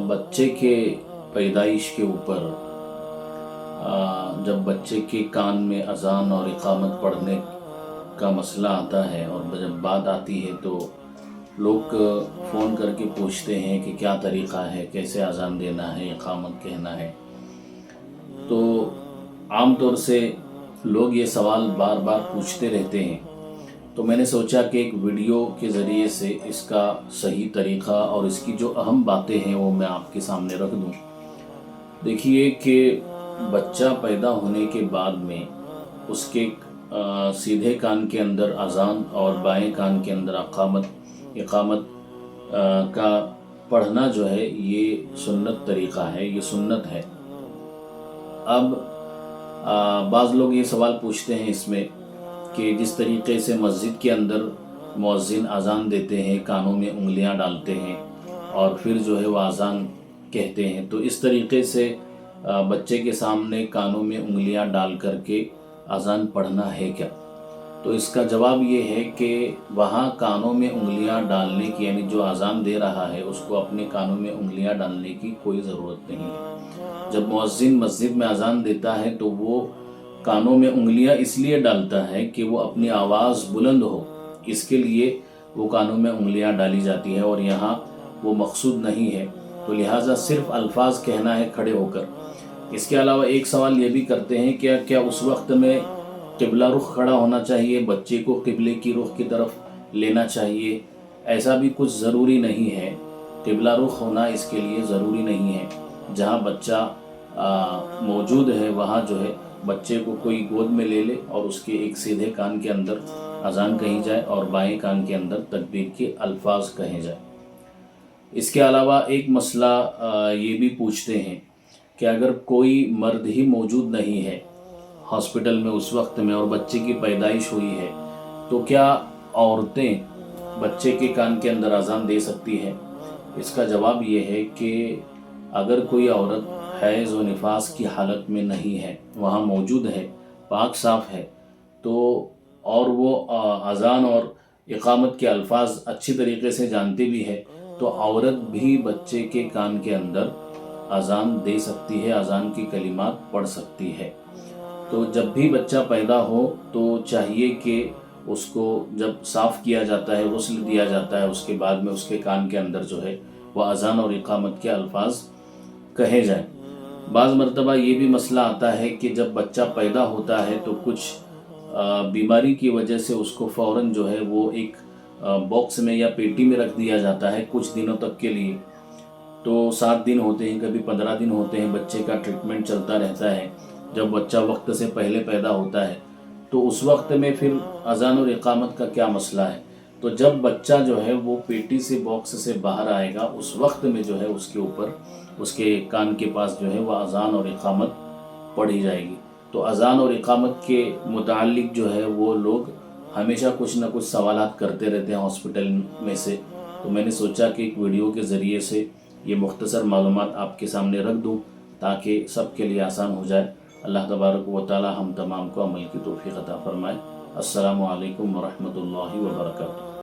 बच्चे के पैदाइश के ऊपर जब बच्चे के कान में अज़ान और इक़ामत पढ़ने का मसला आता है और जब बात आती है तो लोग फ़ोन करके पूछते हैं कि क्या तरीक़ा है, कैसे अज़ान देना है, इक़ामत कहना है। तो आम तौर से लोग ये सवाल बार बार पूछते रहते हैं। तो मैंने सोचा कि एक वीडियो के ज़रिए से इसका सही तरीक़ा और इसकी जो अहम बातें हैं वो मैं आपके सामने रख दूं। देखिए कि बच्चा पैदा होने के बाद में उसके सीधे कान के अंदर अज़ान और बाएं कान के अंदर इक़ामत का पढ़ना जो है ये सुन्नत तरीक़ा है, ये सुन्नत है। अब बाज़ लोग ये सवाल पूछते हैं इसमें कि जिस तरीक़े से मस्जिद के अंदर मुअज़्ज़िन अज़ान देते हैं, कानों में उंगलियां डालते हैं और फिर जो है वह अज़ान कहते हैं, तो इस तरीक़े से बच्चे के सामने कानों में उंगलियां डाल करके अज़ान पढ़ना है क्या? तो इसका जवाब ये है कि वहाँ कानों में उंगलियां डालने की, यानी जो अज़ान दे रहा है उसको अपने कानों में उंगलियां डालने की कोई ज़रूरत नहीं है। जब मुअज़्ज़िन मस्जिद में अज़ान देता है तो वो कानों में उंगलियां इसलिए डालता है कि वो अपनी आवाज़ बुलंद हो, इसके लिए वो कानों में उंगलियां डाली जाती है और यहाँ वो मकसूद नहीं है, तो लिहाजा सिर्फ अल्फाज कहना है खड़े होकर। इसके अलावा एक सवाल ये भी करते हैं कि क्या उस वक्त में क़िबला रुख खड़ा होना चाहिए, बच्चे को क़िबले की रुख की तरफ लेना चाहिए? ऐसा भी कुछ ज़रूरी नहीं है, क़िबला रुख होना इसके लिए ज़रूरी नहीं है। जहाँ बच्चा मौजूद है वहाँ जो है बच्चे को कोई गोद में ले ले और उसके एक सीधे कान के अंदर अज़ान कही जाए और बाएं कान के अंदर तकबीर के अल्फाज कहे जाए। इसके अलावा एक मसला ये भी पूछते हैं कि अगर कोई मर्द ही मौजूद नहीं है हॉस्पिटल में उस वक्त में और बच्चे की पैदाइश हुई है, तो क्या औरतें बच्चे के कान के अंदर अज़ान दे सकती हैं? इसका जवाब ये है कि अगर कोई औरत हैज़ व निफास की हालत में नहीं है, वहाँ मौजूद है, पाक साफ़ है, तो और वो अज़ान और इक़ामत के अल्फाज अच्छी तरीक़े से जानती भी है, तो औरत भी बच्चे के कान के अंदर अज़ान दे सकती है, अज़ान की कलिमात पढ़ सकती है। तो जब भी बच्चा पैदा हो तो चाहिए कि उसको जब साफ़ किया जाता है, गुस्ल दिया जाता है, उसके बाद में उसके कान के अंदर जो है वह अज़ान और इक़ामत के अल्फाज कहे जाएं। बाज़ मरतबा ये भी मसला आता है कि जब बच्चा पैदा होता है तो कुछ बीमारी की वजह से उसको फ़ौरन जो है वो एक बॉक्स में या पेटी में रख दिया जाता है कुछ दिनों तक के लिए। तो 7 दिन होते हैं, कभी 15 दिन होते हैं, बच्चे का ट्रीटमेंट चलता रहता है। जब बच्चा वक्त से पहले पैदा होता है तो उस वक्त में फिर अज़ान और इक़ामत का क्या मसला है? तो जब बच्चा जो है वो पेटी से, बॉक्स से बाहर आएगा, उस वक्त में जो है उसके ऊपर, उसके कान के पास जो है वह अज़ान और इक़ामत पढ़ी जाएगी। तो अज़ान और इक़ामत के मुताल्लिक़ जो है वो लोग हमेशा कुछ ना कुछ सवालात करते रहते हैं हॉस्पिटल में से, तो मैंने सोचा कि एक वीडियो के ज़रिए से ये मुख्तसर मालूमात आपके सामने रख दूँ ताकि सब के लिए आसान हो जाए। अल्लाह तबारक व तआला हम तमाम को अमल की तौफ़ीक़ अता फ़रमाए। अस्सलामु अलैकुम व रहमतुल्लाहि व बरकातुहू।